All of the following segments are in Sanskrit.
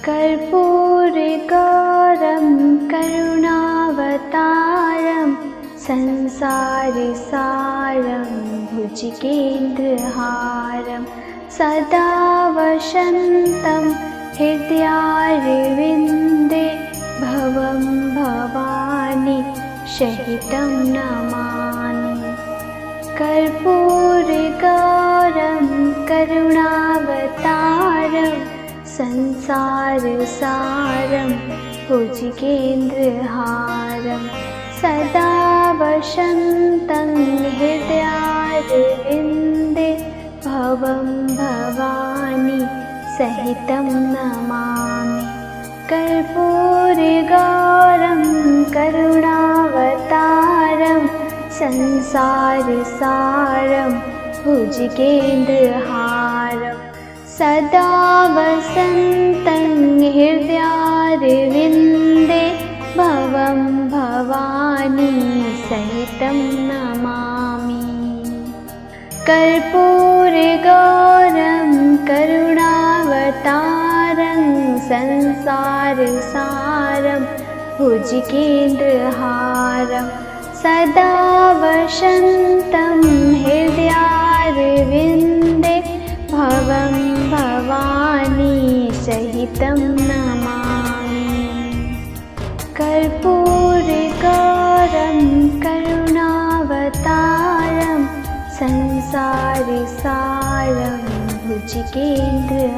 कर्पूरगौरं करुणावतारं संसारसारं भुजगेन्द्रहारं सदा वसन्तं हृदयारविन्दे भवं भवानी सहितं नमामि। कर्पूरगौरं करुणावतारं संसारसारं भुजगेन्द्रहारं सदा वसन्तं हृदयारविन्दे भवं भवानी सहितं नमामि। कर्पूरगौरं करुणावतारं संसारसारं भुजगेन्द्रहारं सदा वसन्तं हृदयारविन्दे भवं भवानी सहितं नमामि। कर्पूरगौरं करुणावतारं संसारसारं भुजगेन्द्रहारं सदा वसन्तं हृदयारविन्दे भवं भवानी सहितं नमामि। कर्पूरगौरं करुणावतारं संसारसारं भुजगेन्द्रहारं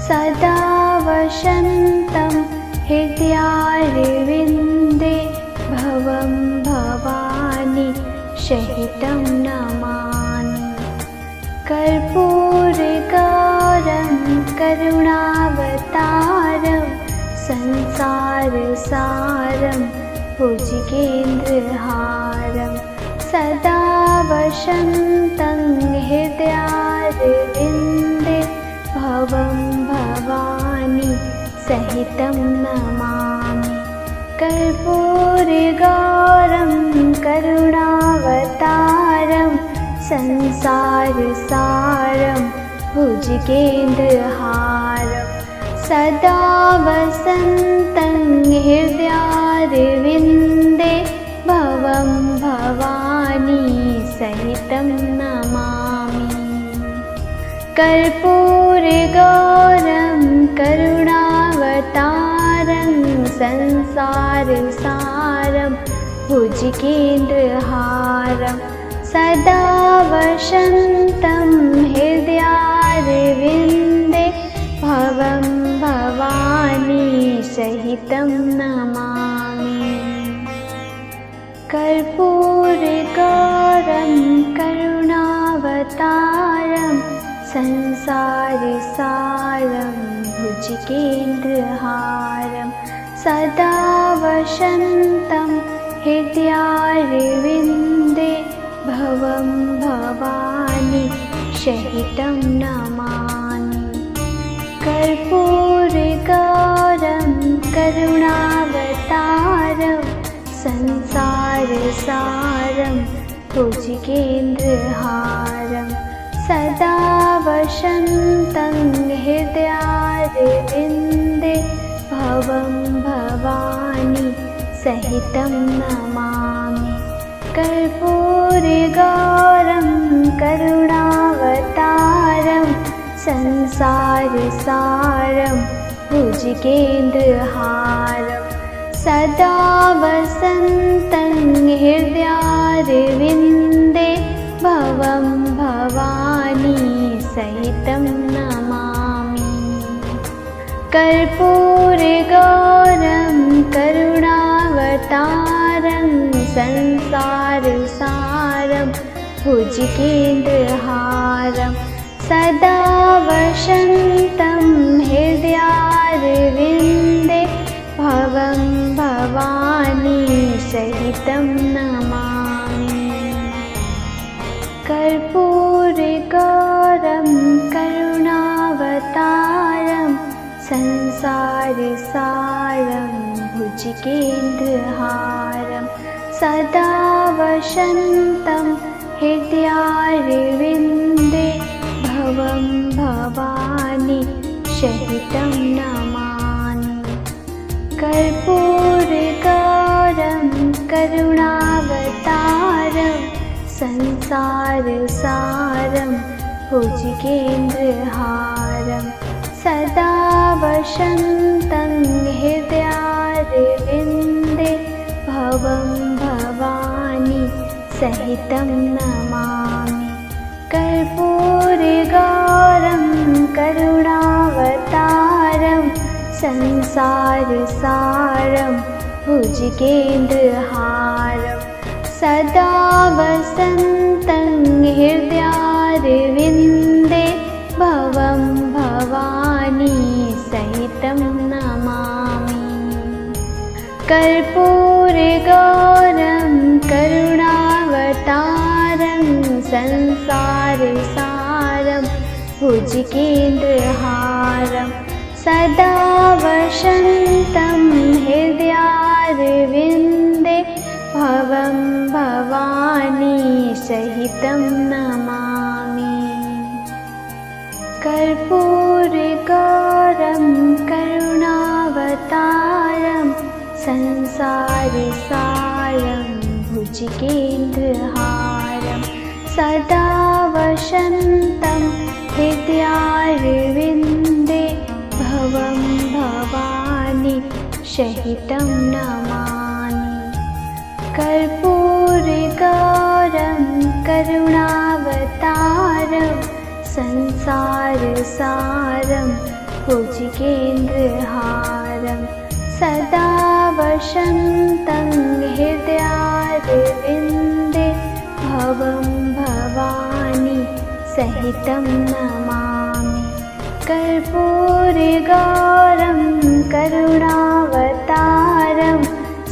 सदा वसन्तं हृदयारविन्दे भवं भवानी सहितं नमामि। कर्पूरगौरं करुणावतारं संसारसारं भुजगेन्द्रहारं सदा वसन्तं हृदयारविन्दे भवं भवानी सहितं नमामि। कर्पूरगौरं करुणावतारं संसारसारं भुजगेन्द्रहारं सदा वसन्तं हृदयारविन्दे भवं भवानी सहितं नमामि। कर्पूरगौरं करुणावतारं संसारसारं भुजगेन्द्रहारं सदा वसन्तं हृदयारविन्दे भवं भवानी सहितं नमामि। कर्पूरगौरं करुणावतारं संसारसारं भुजगेन्द्रहारं सदा वसन्तं हृदयारविन्दे भवं भवानी सहितं नमामि। कर्पूरगौरं करुणावतारं संसारसारं भुजगेन्द्रहारं सदा वसन्तं हृदयारविन्दे भवं भवानी सहितं नमामि। कर्पूरगौरं करुणावतारं संसारसारं भुजगेन्द्रहारं सदा वसन्तं हृदयारविन्दे भवं भवानी सहितं नमामि। कर्पूरगौरं करुणावतारं संसारसारं भुजगेन्द्रहारं सदा वसन्तं हृदयारविन्दे भवं भवानी सहितं नमामि। कर्पूरगौरं करुणावतारं संसारसारं भुजगेन्द्रहारं सदा वसन्तं हृदयारविन्दे भवं भवानी सहितं नमामि। कर्पूरगौरं करुणावतारं संसारसारं भुजगेन्द्रहारं सदा वसन्तं हृदयारविन्दे भवं भवानी सहितं नमामि। कर्पूरगौरं करुणावतारं संसारसारं भुजगेन्द्रहारं सदा वसन्तं हृदयारविन्दे भवं भवानी सहितं नमामि। कर्पूरगौरं करुणावतारं संसारसारं भुजगेन्द्रहारं सदा वसन्तं हृदयारविन्दे भवं भवानी सहितं नमामि। कर्पूरगौरं करुणावतारं संसारसारं भुजगेन्द्रहारं सदा वसन्तं हृदयारविन्दे भवं भवानी सहितं नमामि। कर्पूरगौरं करुणावतारं संसारसारं भुजगेन्द्रहारं सदा वसन्तं हृदयारविन्दे भवं भवानी सहितं नमामि। कर्पूरगौरं करुणावतारं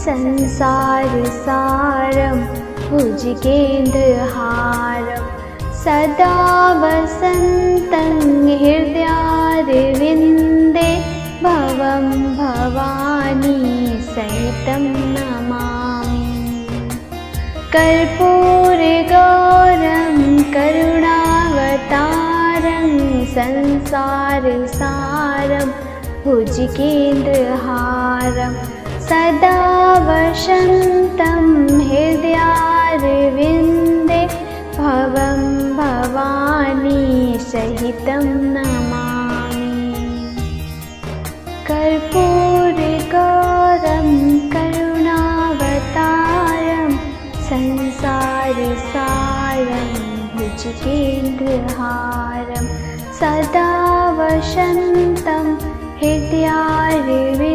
संसारसारं भुजगेन्द्रहारं सदा वसन्तं हृदयारविन्दे भवं भवानी सहितं नमामि। कर्पूरगौरं करुणावतारं संसारसारं भुजगेन्द्रहारं सदा वसन्तं हृदयारविन्दे भवं भवानी सहितं नमामि। कर्पूरगौरं करुणावतारं संसारसारं भुजगेन्द्रहारं सदा वसन्तं हृदयारविन्दे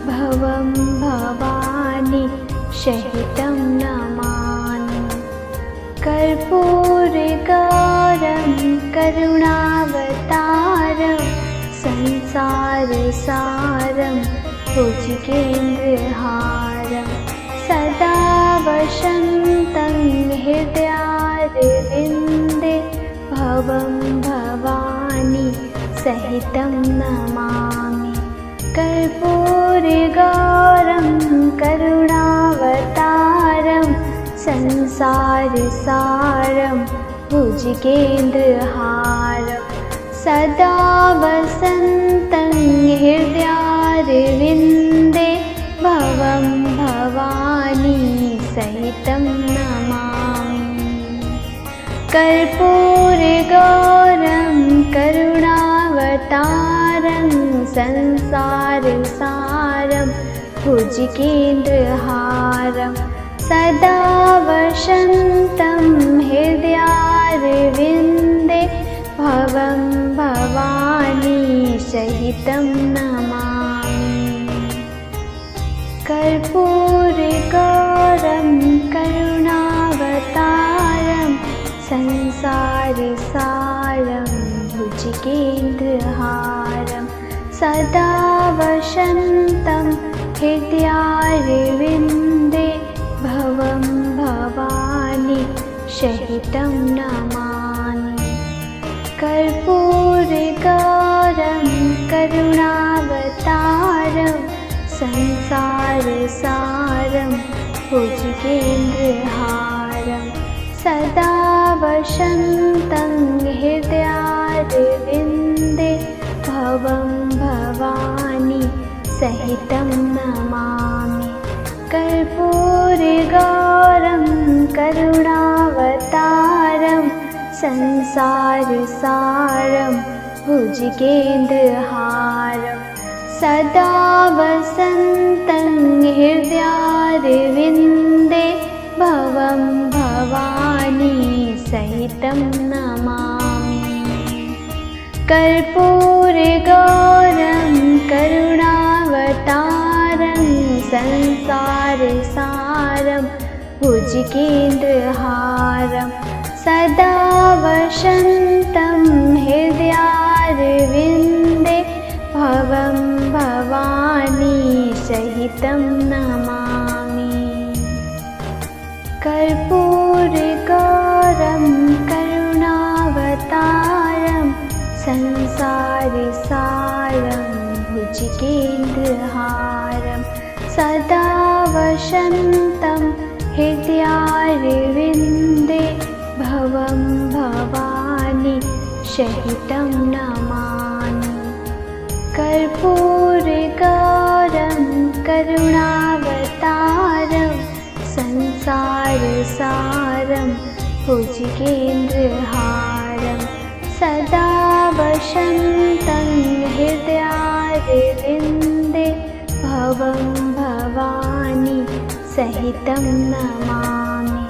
भवं भवानी सहितं नमामि। कर्पूरगौरं करुणावतारं संसारसारं भुजगेन्द्रहारं सदा वसन्तं हृदयारविन्दे भवं भवानी सहितं नमामि। कर्पूरगौरं करुणावतारं संसारसारं भुजगेन्द्रहारं सदा वसन्तं हृदयारविन्दे भवं भवानी सहितं नमामि। कर्पूरगौरं करुणावतारं संसारसारं भुजगेन्द्रहारं सदा वसन्तं हृदयारविन्दे भवं भवानी सहितं नमामि। कर्पूरगौरं करुणावतारं संसारसारं भुजगेन्द्रहारं सदा वसन्तं हृदयारविन्दे भवं भवानी सहितं नमामि। कर्पूरगौरं करुणावतारं संसारसारं भुजगेन्द्रहारं सदा वसन्तं हृदयारविन्दे भवं भवानी सहितं नमामि। कर्पूरगौरं करुणावतारं संसारसारं भुजगेन्द्रहारं सदा वसन्तं हृदयारविन्दे भवं भवानी सहितं नमामि। कर्पूरगौरं करुणावतारं संसारसारं भुजगेन्द्रहारं सदा वसन्तं हृदयारविन्दे भवं भवानी सहितं नमामि। कर्पूरगौरं करुणावतारं संसारसारं भुजगेन्द्रहारं सदा वसन्तं हृदयारविन्दे भवं भवानी सहितं नमामि। कर्पूरगौरं करुणावतारं संसारसारं भुजगेन्द्रहारं सदा वसन्तं हृदयारविन्दे भवं भवानी सहितं नमामि।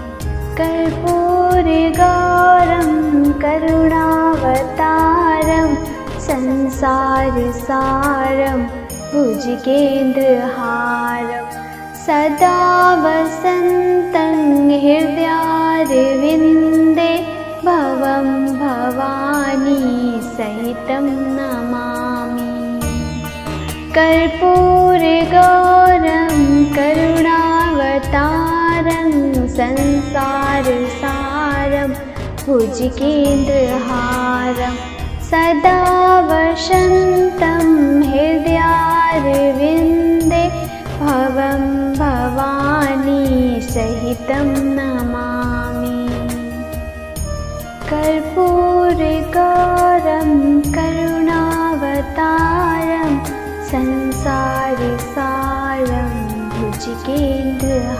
कर्पूरगौरं करुणावतारं संसारसारं भुजगेन्द्रहारं सदा वसन्तं हृदयारविन्दे भवं भवानी सहितं नमामि। कर्पूरगौरं करुणावतारं संसारसारं भुजगेन्द्रहारं सदा वसन्तं हृदयारविन्दे भवं भवानी सहितं नमामि। कर्पूरगौरं करुणावतारं संसारसारं भुजगेन्द्रहारं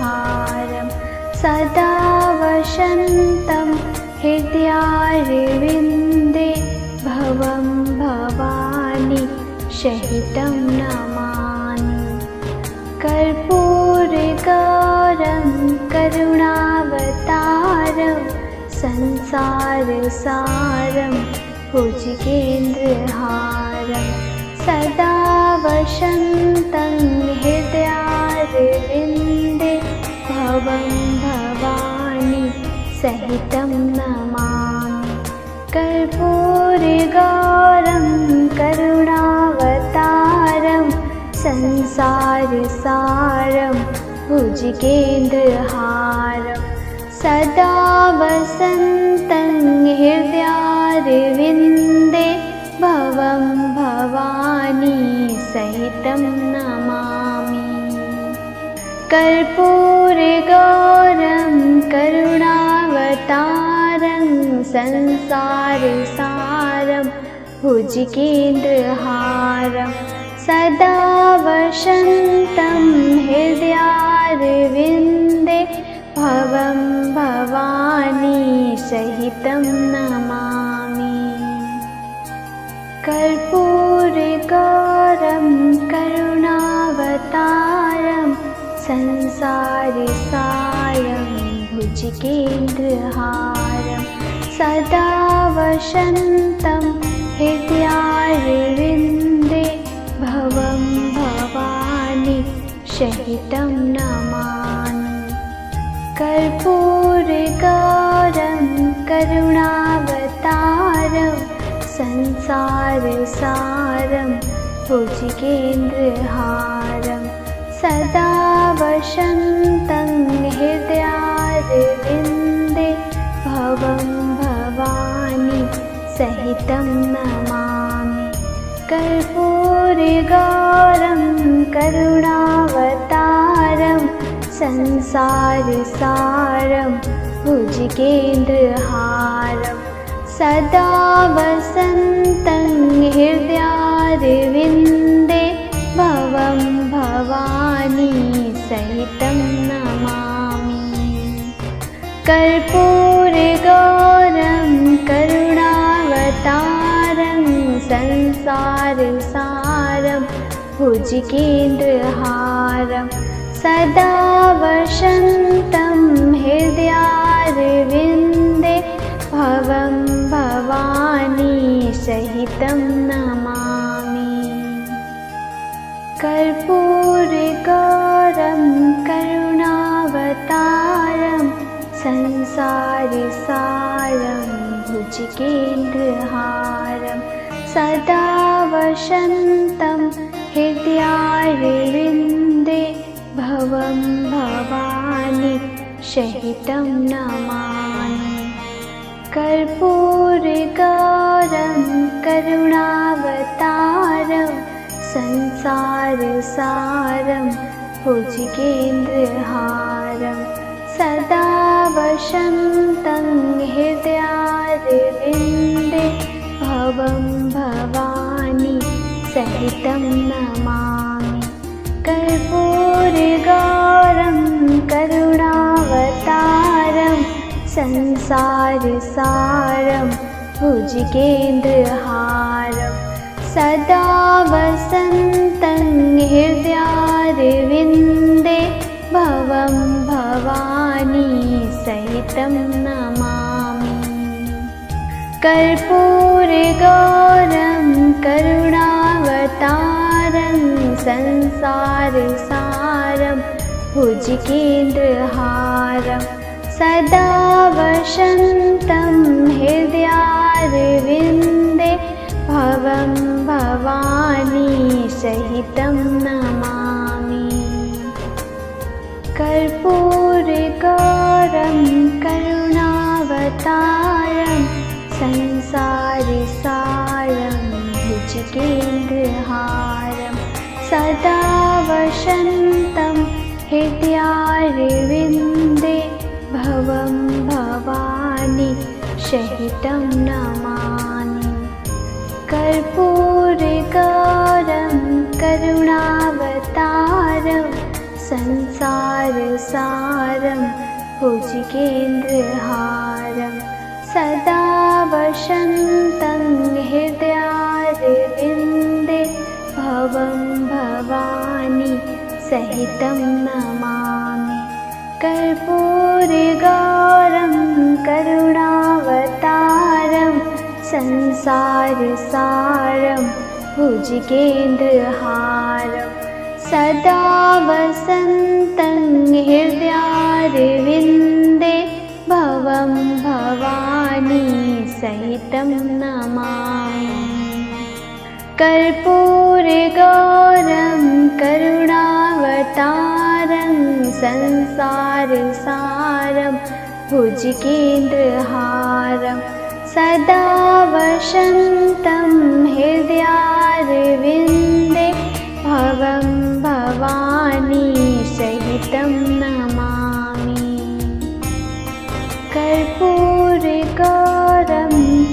सदा वसन्तं हृदयारविन्दे भवं भवानी सहितं नमामि। कर्पूरगौरं करुणावतारं संसारसारं भुजगेन्द्रहारं सदा वसन्तं हृदयारविन्दे भवं भवानी सहितं नमामि। कर्पूरगौरं करुणावतारं संसारसारं भुजगेन्द्रहारं सदा वसन्तं हृदयारविन्दे भवं भवानी सहितं नमामि। कर्पूरगौरं करुणावतारं संसारसारं भुजगेन्द्रहारं सदा वसन्तं हृदयारविन्दे भवं भवानी सहितं नमामि। कर्पूरगौरं करुणावतारं संसारसारं भुजगेन्द्रहारं सदा वसन्तं हृदयारविन्दे भवं भवानी सहितं नमामि। कर्पूरगौरं करुणावतारं संसारसारं भुजगेन्द्रहारं सदा वसन्तं हृदयारविन्दे भवं भवानी सहितं नमामि। कर्पूरगौरं करुणावतारं संसारसारं भुजगेन्द्रहारं सदा वसन्तं हृदयारविन्दे हृदयारविन्दे भवं भवानी सहितं नमामि। कर्पूरगौरं करुणावतारं संसारसारं भुजगेन्द्रहारं सदा वसन्तं हृदयारविन्दे भवं भवानी सहितं नमामि। कर्पूरगौरं करुणावतारं संसारसारं भुजगेन्द्रहारं सदा वसन्तं हृदयारविन्दे भवं भवानी सहितं नमामि। कर्पूरगौरं करुणावतारं संसारसारं भुजगेन्द्रहारं सदा वसन्तं हृदयारविन्दे भवं भवानी सहितं नमामि। कर्पूरगौरं करुणावतारं संसारसारं भुजगेन्द्रहारं सदा वसन्तं हृदयारविन्दे भवं भवानी सहितं नमामि। कर्पूरगौरं करुणावतारं संसारसारं भुजगेन्द्रहारं सदा वसन्तं हृदयारविन्दे भवं भवानी सहितं नमामि। कर्पूरगौरं करुणावतारं संसारसारं भुजगेन्द्रहारं सदा वसन्तं हृदयारविन्दे भवं भवानी सहितं नमामि। कर्पूरगौरं करुणावतारं संसारसारं भुजगेन्द्रहारं सदा वसन्तं हृदयारविन्दे भवं भवानी सहितं नमामि। कर्पूरगौरं करुणावतारं संसारसारं भुजगेन्द्रहारं सदा वसन्तं हृदयारविन्दे भवं भवानी सहितं नमामि। कर्पूरगौरं करुणावतारं संसारसारं भुजगेन्द्रहारं सदा वसन्तं हृदयारविन्दे भवं भवानी सहितं नमामि। कर्पूरगौरं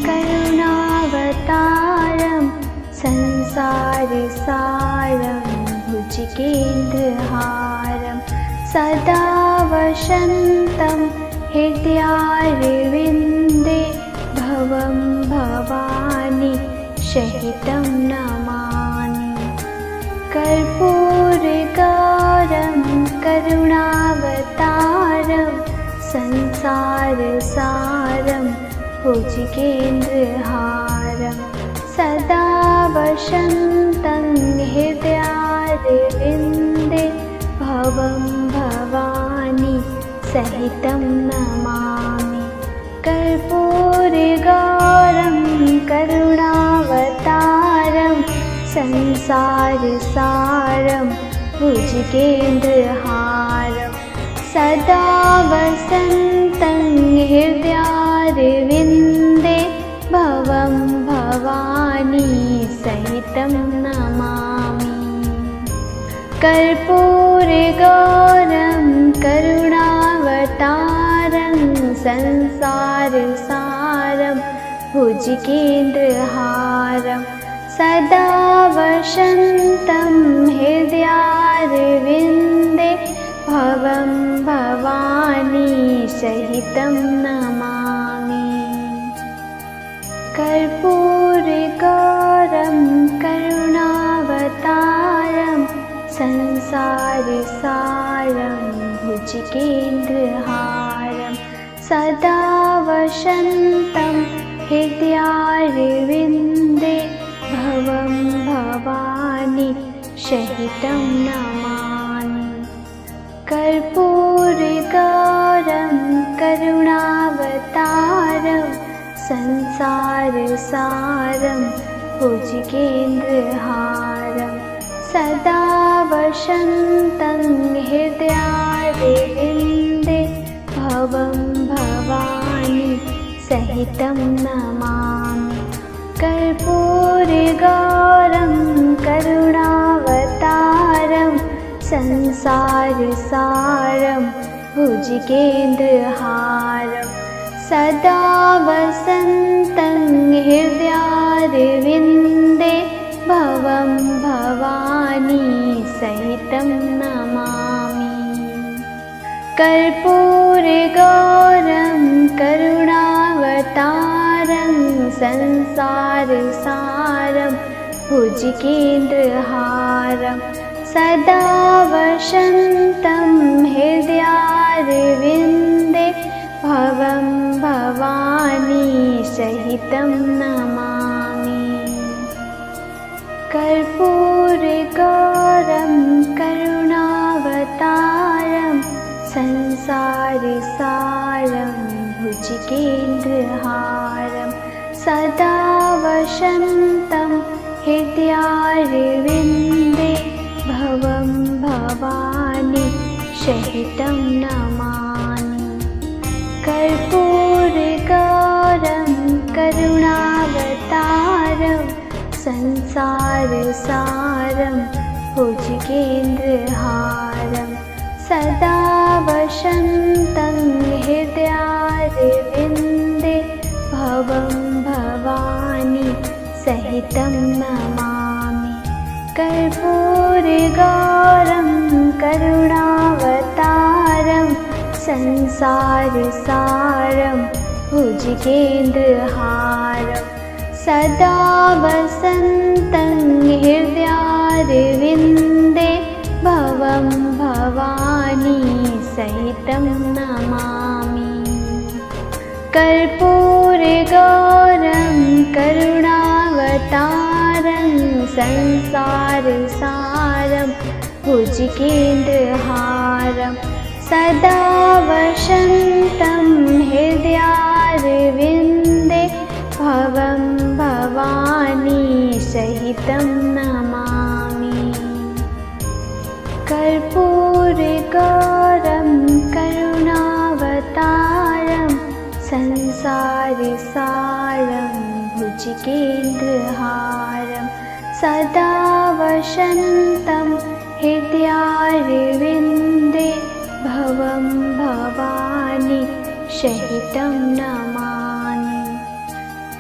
करुणावतारं संसारसारं भुजगेन्द्रहारं सदा वसन्तं हृदयारविन्दे भवं भवानी सहितं नमामि। कर्पूरगौरं करुणावतारं संसारसारं भुजगेन्द्रहारं सदा वसन्तं हृदयारविन्दे भवं भवानी सहितं नमामि। कर्पूरगौरं करुणावतारं संसारसारं भुजगेन्द्रहारं सदा वसन्तं हृदयारविन्दे भवं भवानी सहितं नमामि। कर्पूरगौरं करुणावतारं संसारसारं भुजगेन्द्रहारं सदा वसन्तं हृदयारविन्दे भवं भवानी सहितं नमामि। कर्पूरगौरं करुणावतारं संसारसारं भुजगेन्द्रहारं सदा वसन्तं हृदयारविन्दे भवं भवानी सहितं नमामि। कर्पूरगौरं करुणावतारं संसारसारं भुजगेन्द्रहारं सदा वसन्तं हृदयारविन्दे भवं भवानी सहितं नमामि। कर्पूरगौरं करुणावतारं संसारसारं भुजगेन्द्रहारं सदा वसन्तं हृदयारविन्दे भवं भवानी सहितं नमामि। कर्पूरगौरं करुणावतारं संसारसारं भुजगेन्द्रहारं सदा वसन्तं हृदयारविन्दे भवं भवानी सहितं नमामि। कर्पूरगौरं करुणावतारं संसारसारं भुजगेन्द्रहारं सदा वसन्तं हृदयारविन्दे भवं भवानी सहितं नमामि। कर्पूरगौरं करुणावतारं संसारसारं भुजगेन्द्रहारं सदा वसन्तं हृदयारविन्दे भवं भवानी सहितं नमामि। कर्पूरगौरं करुणावतारं संसारसारं भुजगेन्द्रहारं सदा वसन्तं हृदयारविन्दे भवं भवानी सहितं नमामि। कर्पूरगौरं करुणावतारं संसारसारं भुजगेन्द्रहारं सदा वसन्तं हृदयारविन्दे भवं भवानी सहितं नमामि। कर्पूरगौरं करुणावतारं संसारसारं भुजगेन्द्रहारं सदा वसन्तं हृदयारविन्दे भवं भवानी सहितं नमामि।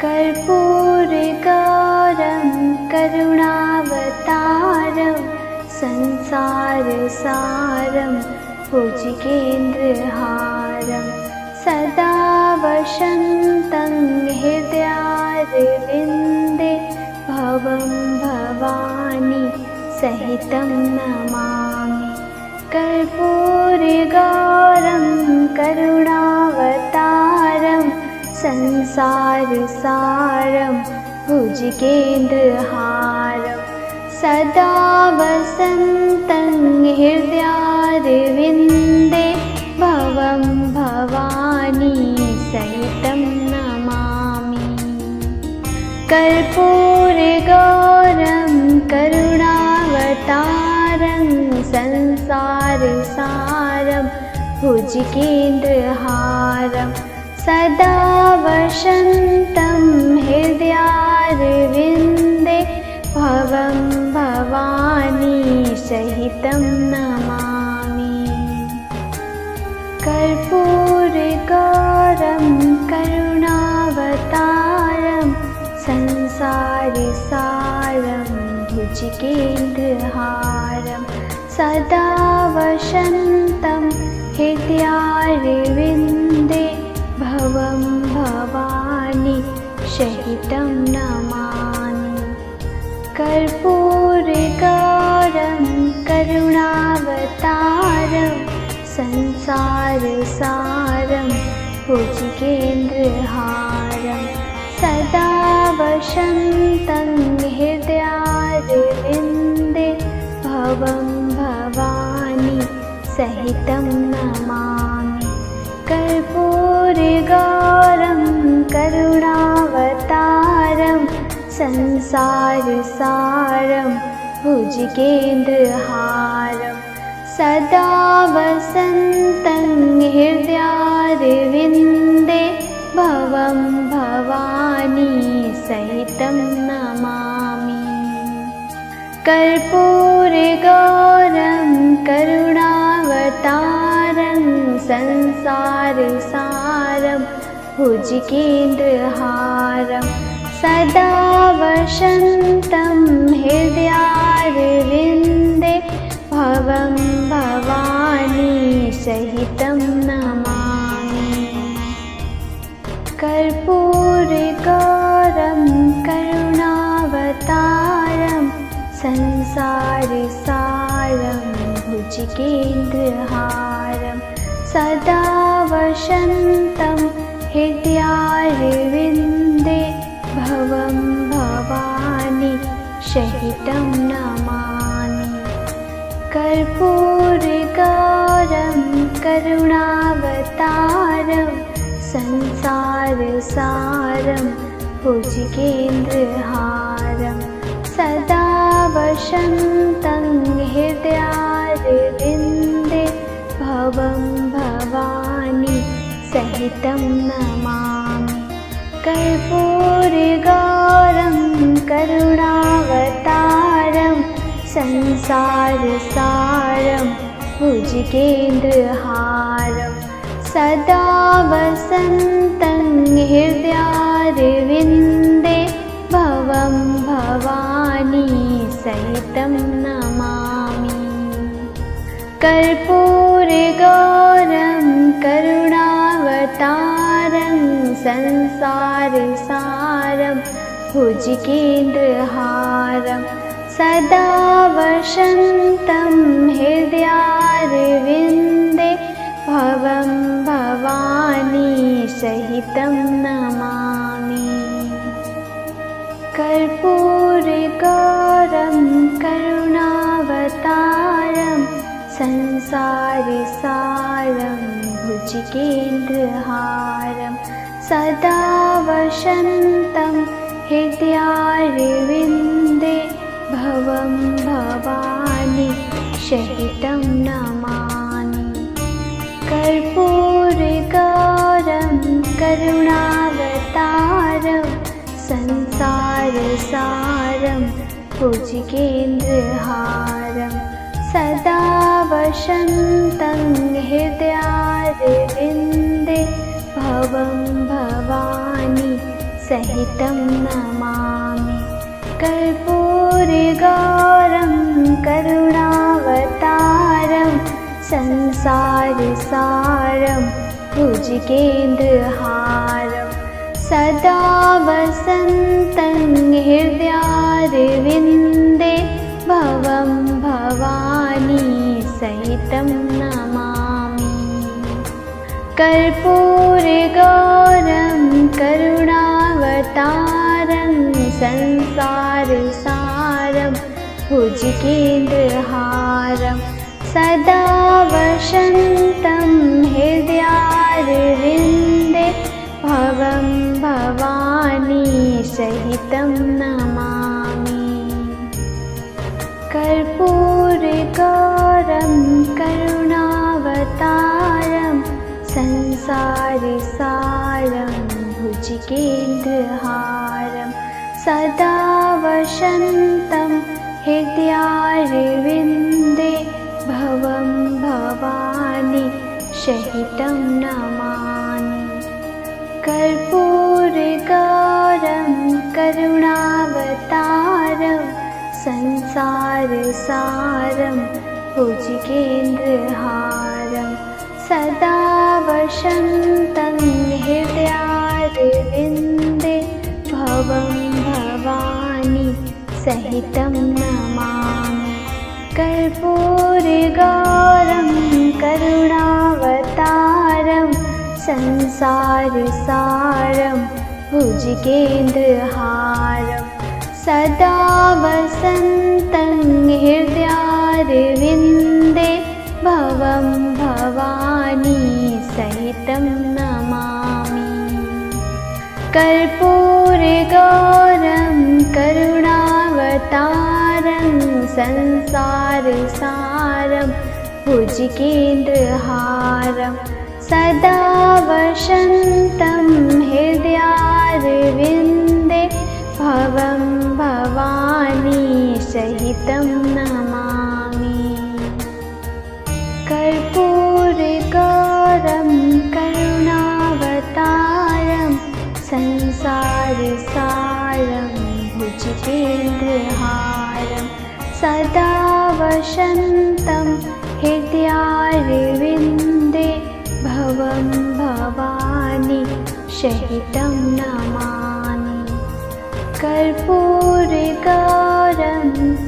कर्पूरगौरं करुणावतारं संसारसारं भुजगेन्द्रहारं सदा वसन्तं हृदयारविन्दे भवं भवानी सहितं नमामि। कर्पूरगौरं करुणावतारं संसारसारं भुजगेन्द्रहारं सदा वसन्तं हृदयारविन्दे भवं भवानी सहितं नमामि। कर्पूरगौरं करुणावतारं संसारसारं भुजगेन्द्रहारं सदा वसन्तं हृदयारविन्दे भवं भवानी सहितं नमामि। कर्पूरगौरं करुणावतारं संसारसारं भुजगेन्द्रहारं सदा वसन्तं हृदयारविन्दे भवं भवानी सहितं नमामि। कर्पूरगौरं करुणावतारं संसारसारं भुजगेन्द्रहारं सदा वसन्तं हृदयारविन्दे भवं भवानी सहितं नमामि। कर्पूरगौरं करुणावतारं संसारसारं भुजगेन्द्रहारं सदा वसन्तं हृदयारविन्दे भवं भवानी सहितं नमामि। कर्पूरगौरं करुणावतारं संसारसारं भुजगेन्द्रहारं सदा वसन्तं हृदयारविन्दे भवं भवानी सहितं नमामि। कर्पूरगौरं करुणावतारं संसारसारं भुजगेन्द्रहारं सदा वसन्तं हृदयारविन्दे भवं भवानी सहितं नमामि। कर्पूरगौरं करुणावतारं संसारसारं भुजगेन्द्रहारं सदा वसन्तं हृदयारविन्दे भवं भवानी सहितं नमामि। कर्पूरगौरं करुणावतारं संसारसारं भुजगेन्द्रहारं सदा वसन्तं हृदयारविन्दे भवं भवानी सहितं नमामि। कर्पूरगौरं करुणावतारं संसारसारं भुजगेन्द्रहारं सदा वसन्तं हृदयारविन्दे भवं भवानी सहितं नमामि। कर्पूरगौरं करुणावतारं संसारसारं भुजगेन्द्रहारं सदा वसन्तं हृदयारविन्दे भवं भवानी सहितं नमामि। कर्पूरगौरं करुणावतारं संसारसारं भुजगेन्द्रहारं सदा वसन्तं हृदयारविन्दे भवं भवानी सहितं नमामि। कर्पूरगौरं करुणावतारं संसारसारं भुजगेन्द्रहारं सदा वसन्तं हृदयारविन्दे भवं भवानी सहितं नमामि। कर्पूरगौरं करुणावतारं संसारसारं भुजगेन्द्रहारं सदा वसन्तं हृदयारविन्दे भवं भवानी सहितं नमामि। कर्पूरगौरं करुणावतारं संसारसारं भुजगेन्द्रहारं सदा वसन्तं हृदयारविन्दे भवं भवानी सहितं नमामि। कर्पूरगौरं करुणावतारं संसारसारं भुजगेन्द्रहारं सदा वसन्तं हृदयारविन्दे भवं भवानी सहितं नमामि। कर्पूरगौरं करुणावतारं संसारसारं भुजगेन्द्रहारं सदा वसन्तं हृदयारविन्दे भवं भवानी सहितं नमामि। कर्पूरगौरं करुणावतारं संसारसारं भुजगेन्द्रहारं सदा वसन्तं हृदयारविन्दे भवं भवानी सहितं नमामि। कर्पूरगौरं करुणावतारं संसारसारं भुजगेन्द्रहारं सदा वसन्तं हृदयारविन्दे भवं भवानी सहितं नमामि। कर्पूरगौरं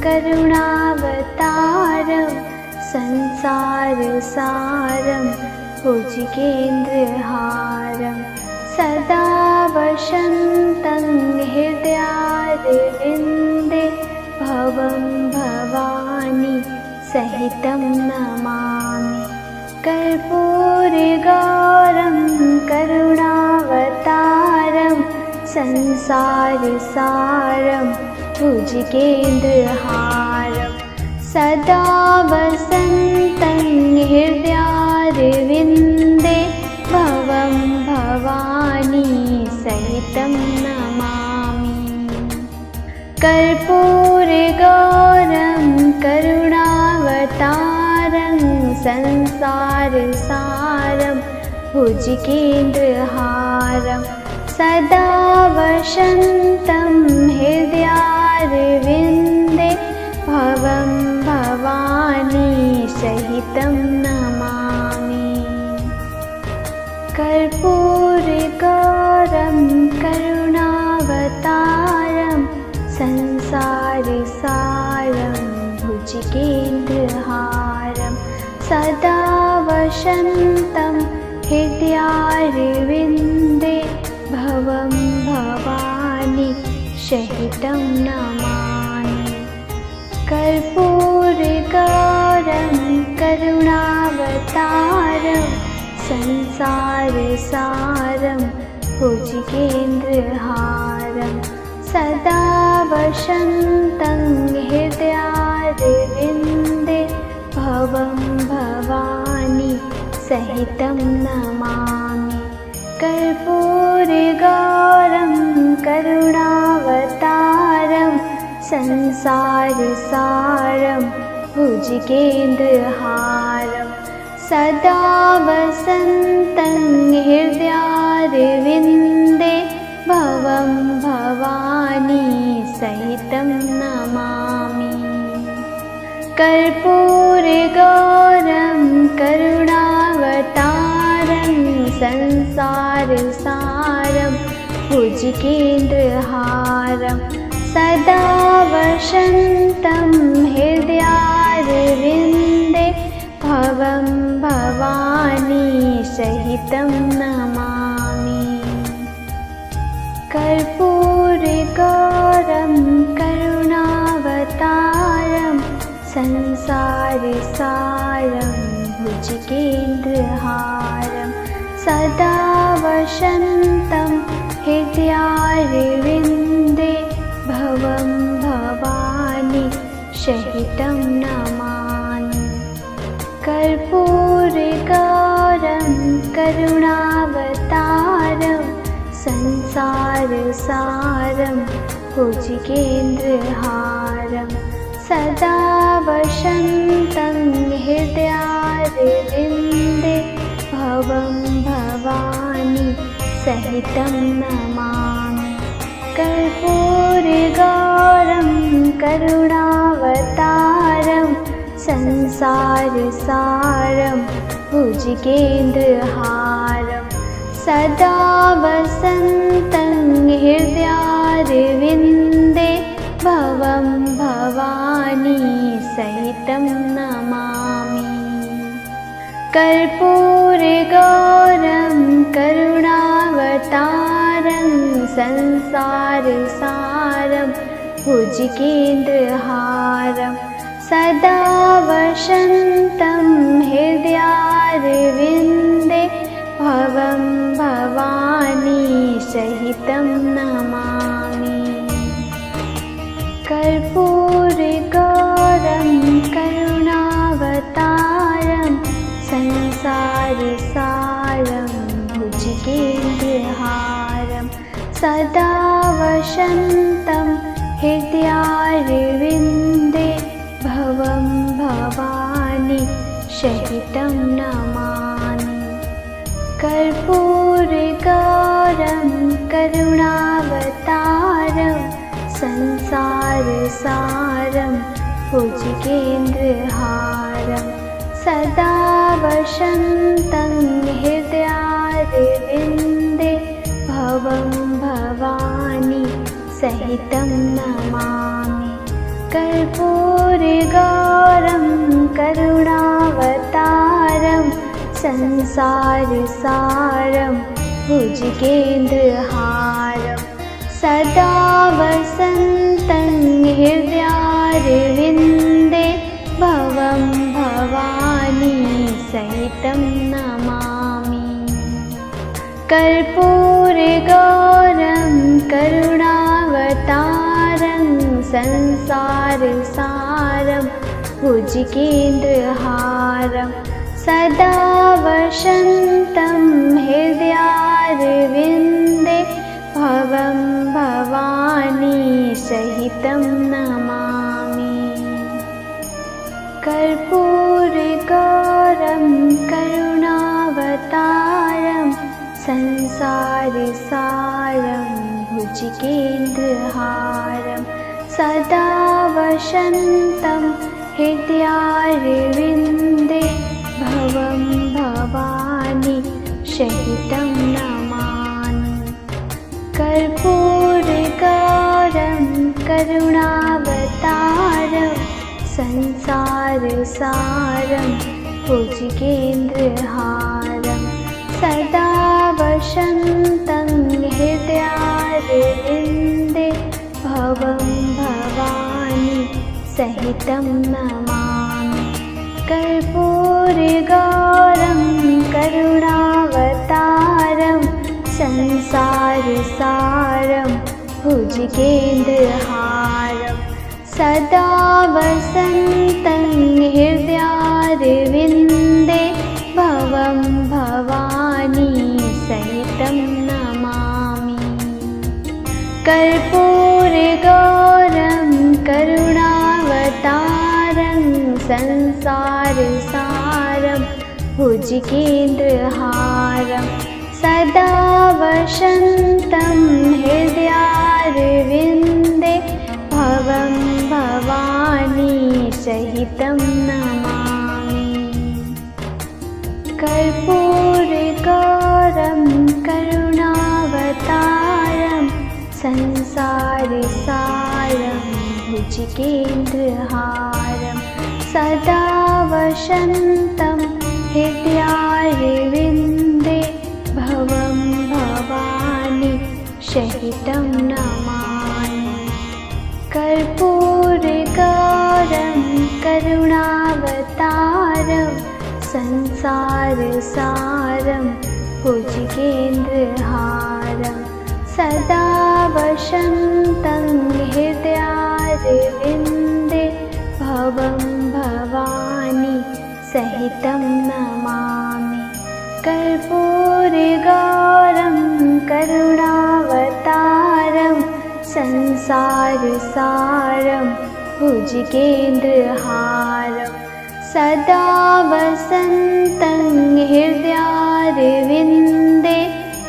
करुणावतारं संसारसारं भुजगेन्द्रहारं सदा वसन्तं हृदयारविन्दे भवं भवानी सहितं नमामि। कर्पूरगौरं करुणावतारं संसारसारं भुजगेन्द्रहारं सदा वसन्तं हृदयारविन्दे भवं भवानी सहितं नमामि। कर्पूरगौरं करुणावतारं संसारसारं भुजगेन्द्रहारं सदा वसन्तं हृदयारविन्दे भवं भवानी सहितं नमामि। कर्पूरगौरं करुणावतारं संसारसारं भुजगेन्द्रहारं सदा वसन्तं हृदयारविन्दे भवं भवानी सहितं नमामि। कर्पूरगौरं करुणावतारं संसारसारं भुजगेन्द्रहारं सदा वसन्तं हृदयारविन्दे भवं भवानी सहितं नमामि। कर्पूरगौरं करुणावतारं संसारसारं भुजगेन्द्रहारं सदा वसन्तं हृदयारविन्दे भवं भवानी सहितं नमामि। कर्पूरगौरं करुणावतारं संसारसारं भुजगेन्द्रहारं सदा वसन्तं हृदयारविन्दे भवं भवानी सहितं नमामि। कर्पूरगौरं करुणावतारं संसारसारं भुजगेन्द्रहारं सदा वसन्तं हृदयारविन्दे भवं भवानी सहितं नमामि। कर्पूरगौरं करुणावतारं संसारसारं भुजगेन्द्रहारं सदा वसन्तं हृदयारविन्दे भवं भवानी सहितं नमामि। कर्पूरगौरं करुणावतारं संसारसारं भुजगेन्द्रहारं सदा वसन्तं हृदयारविन्दे भवं भवानी सहितं नमामि। कर्पूरगौरं करुणावतारं संसारसारं भुजगेन्द्रहारं सदा वसन्तं हृदयारविन्दे भवं भवानी सहितं नमामि। कर्पूरगौरं करुणावतारं संसारसारं भुजगेन्द्रहारं सदा वसन्तं हृदयारविन्दे भवं भवानी सहितं नमामि। कर्पूरगौरं करुणावतारं संसारसारं भुजगेन्द्रहारं सदा वसन्तं हृदयारविन्दे भवं भवानी सहितं नमामि। कर्पूरगौरं करुणावतारं संसारसारं भुजगेन्द्रहारं सदा वसन्तं हृदयारविन्दे भवं भवानी सहितं नमामि। कर्पूरगौरं करुणावतारं संसारसारं भुजगेन्द्रहारं सदा वसन्तं हृदयारविन्दे भवं भवानी सहितं नमामि। कर्पूरगौरं करुणावतारं संसारसारं भुजगेन्द्रहारं सदा वसन्तं हृदयारविन्दे भवं भवानी सहितं नमामि। कर्पूरगौरं करुणावतारं संसारसारं भुजगेन्द्रहारं सदा वसन्तं हृदयारविन्दे भवं भवानी सहितं नमामि। कर्पूरगौरं करुणावतारं संसारसारं भुजगेन्द्रहारं सदा वसन्तं हृदयारविन्दे भवं भवानी सहितं नमामि। कर्पूरगौरं करुणावतारं संसारसारं भुजगेन्द्रहारं सदा वसन्तं हृदयारविन्दे भवं भवानी सहितं नमामि। कर्पूरगौरं करुणावतारं संसारसारं भुजगेन्द्रहारं सदा वसन्तं हृदयारविन्दे भवं भवानी सहितं नमामि। कर्पूरगौरं करुणावतारं संसारसारं भुजगेन्द्रहारं सदा वसन्तं हृदयारविन्दे भवं भवानी सहितं नमामि। कर्पूरगौरं करुणावतारं संसारसारं भुजगेन्द्रहारं सदा वसन्तं हृदयारविन्दे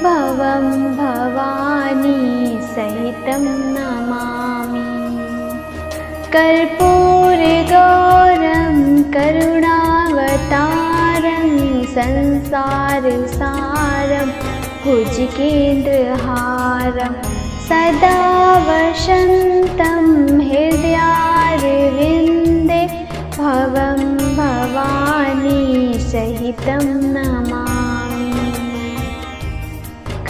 भवं भवानी सहितं सहितं नमामि। कर्पूरगौरं करुणावतारं संसारसारं भुजगेन्द्रहारं सदा वसन्तं हृदयारविन्दे भवं भवानी सहितं नमामि।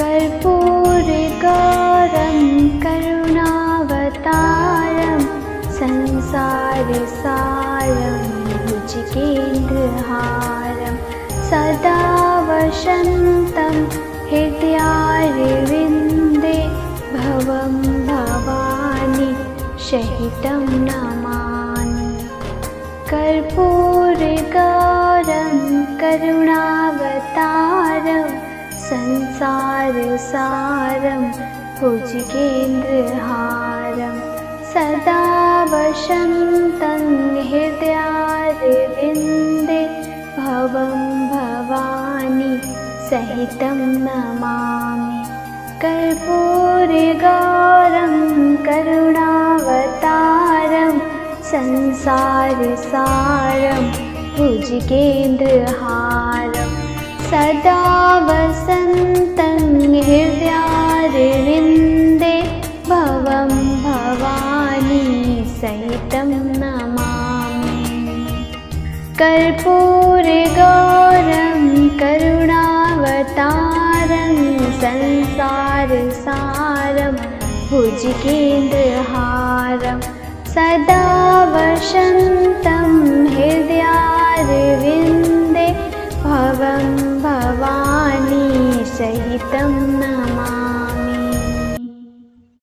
कर्पूरगौरं करुणावतारं संसारसारं भुजगेन्द्रहारं सदा वसन्तं हृदयारविन्दे भवं भवानी सहितं नमामि। कर्पूरगौरं करुणावतारं संसारसारं भुजगेन्द्रहारं सदा वसन्तं हृदयारविन्दे भवं भवानी सहितं नमामि। कर्पूरगौरं करुणावतारं संसारसारं भुजगेन्द्रहारं सदा वसन्तं हृदयारविन्दे भवं भवानी सहितं नमामि। कर्पूरगौरं करुणावतारं संसारसारं भुजगेन्द्रहारं सदा वसन्तं हृदयारविन्दे भवं भवानी सहितं